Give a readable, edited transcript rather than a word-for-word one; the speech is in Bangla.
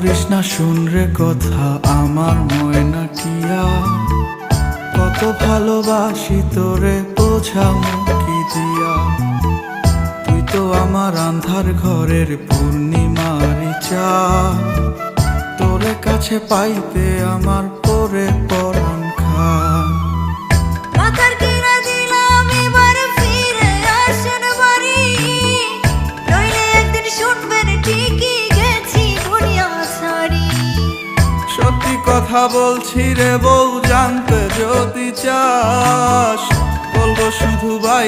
করিস না শুন রে কথা আমার ময়না টিয়া, কত ভালোবাসি তোরে বোঝামু কি দিয়া। তুই তো আমার আন্ধার ঘরের পূর্ণিমারি চাঁদ, তোরে কাছে পাইতে আমার পরে পরাণ খায়। মাথার কিনা দিলাম এবার ফিরে আসেন বাড়ি, নইলে একদিন শুনবেন ঠিকই গেছি দুনিয়া ছাড়ি। সত্যি কথা বলছি রে বউ, জানতে যদি চাস বলবো শুধু ভাই